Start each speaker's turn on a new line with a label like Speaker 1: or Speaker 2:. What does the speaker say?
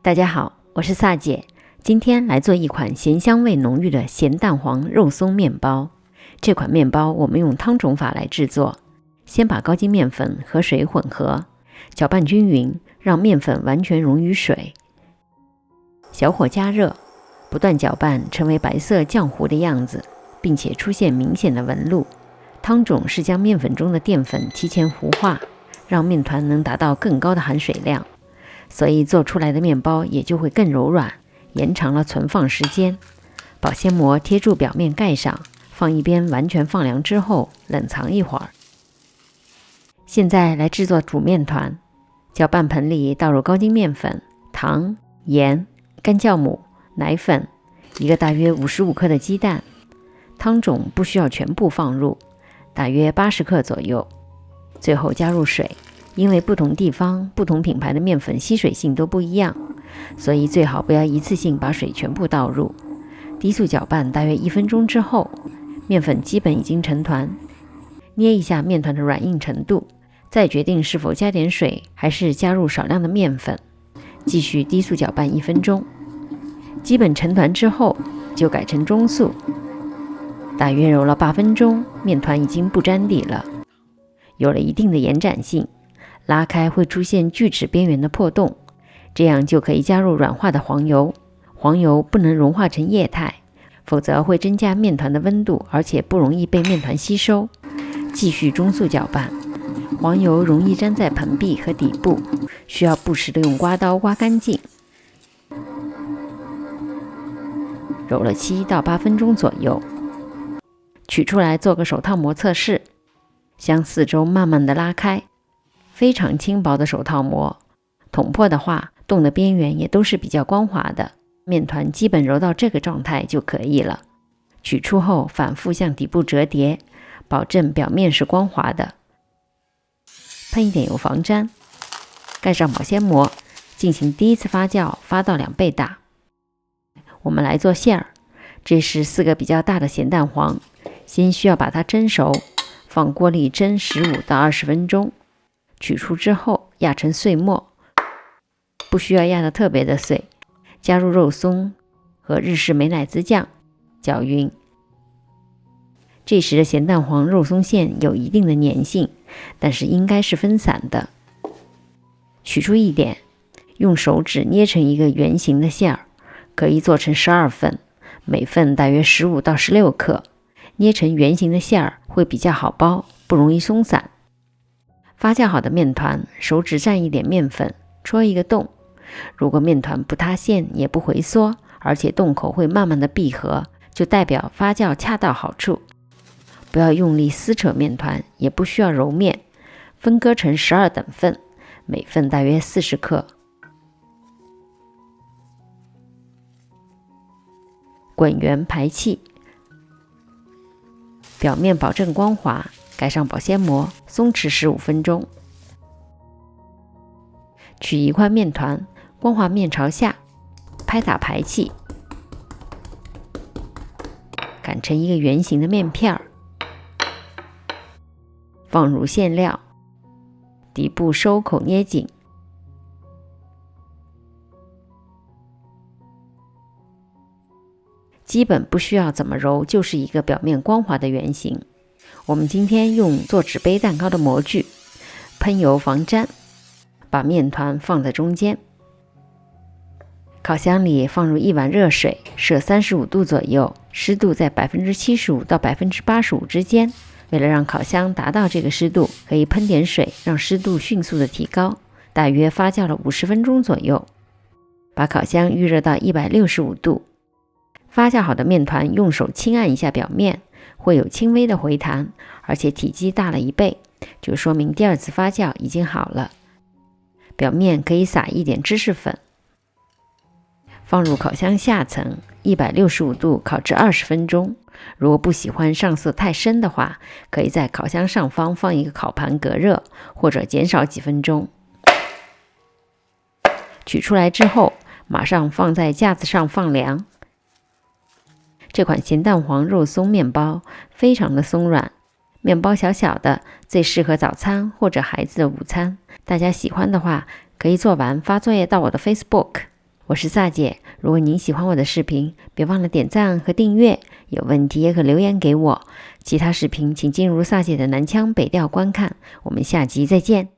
Speaker 1: 大家好，我是萨姐，今天来做一款咸香味浓郁的咸蛋黄肉松面包。这款面包我们用汤种法来制作，先把高筋面粉和水混合，搅拌均匀，让面粉完全溶于水。小火加热，不断搅拌成为白色浆糊的样子，并且出现明显的纹路。汤种是将面粉中的淀粉提前糊化，让面团能达到更高的含水量，所以做出来的面包也就会更柔软，延长了存放时间。保鲜膜贴住表面盖上，放一边完全放凉之后冷藏一会儿。现在来制作煮面团，搅拌盆里倒入高筋面粉、糖、盐、干酵母、奶粉，一个大约55克的鸡蛋。汤种不需要全部放入，大约80克左右。最后加入水，因为不同地方、不同品牌的面粉吸水性都不一样，所以最好不要一次性把水全部倒入。低速搅拌大约1分钟之后，面粉基本已经成团，捏一下面团的软硬程度，再决定是否加点水还是加入少量的面粉，继续低速搅拌1分钟。基本成团之后就改成中速，大约揉了8分钟，面团已经不沾底了，有了一定的延展性，拉开会出现锯齿边缘的破洞，这样就可以加入软化的黄油。黄油不能融化成液态，否则会增加面团的温度，而且不容易被面团吸收。继续中速搅拌，黄油容易粘在盆壁和底部，需要不时的用刮刀刮干净。揉了7到8分钟左右，取出来做个手套膜测试，向四周慢慢的拉开，非常轻薄的手套膜，捅破的话，洞的边缘也都是比较光滑的。面团基本揉到这个状态就可以了。取出后反复向底部折叠，保证表面是光滑的。喷一点油防粘，盖上保鲜膜，进行第一次发酵，发到2倍大。我们来做馅儿，这是4个比较大的咸蛋黄，先需要把它蒸熟，放锅里蒸15到20分钟。取出之后压成碎末，不需要压得特别的碎，加入肉松和日式美乃滋酱，搅匀。这时的咸蛋黄肉松馅有一定的粘性，但是应该是分散的。取出一点，用手指捏成一个圆形的馅儿，可以做成12份，每份大约15到16克。捏成圆形的馅儿会比较好包，不容易松散。发酵好的面团，手指蘸一点面粉，戳一个洞。如果面团不塌陷也不回缩，而且洞口会慢慢的闭合，就代表发酵恰到好处。不要用力撕扯面团，也不需要揉面，分割成12等份，每份大约40克。滚圆排气，表面保证光滑，盖上保鲜膜，松弛15分钟。取一块面团，光滑面朝下，拍打排气，擀成一个圆形的面片儿，放入馅料，底部收口捏紧。基本不需要怎么揉，就是一个表面光滑的圆形。我们今天用做纸杯蛋糕的模具，喷油防粘，把面团放在中间。烤箱里放入1碗热水，设35度左右，湿度在75%到85%之间。为了让烤箱达到这个湿度，可以喷点水，让湿度迅速的提高。大约发酵了50分钟左右，把烤箱预热到165度。发酵好的面团用手轻按一下表面，会有轻微的回弹，而且体积大了1倍，就说明第2次发酵已经好了。表面可以撒一点芝士粉，放入烤箱下层165度烤制20分钟。如果不喜欢上色太深的话，可以在烤箱上方放一个烤盘隔热，或者减少几分钟。取出来之后，马上放在架子上放凉。这款咸蛋黄肉松面包非常的松软，面包小小的，最适合早餐或者孩子的午餐。大家喜欢的话，可以做完发作业到我的 Facebook。我是萨姐，如果您喜欢我的视频，别忘了点赞和订阅，有问题也可留言给我。其他视频请进入萨姐的南腔北调观看，我们下集再见。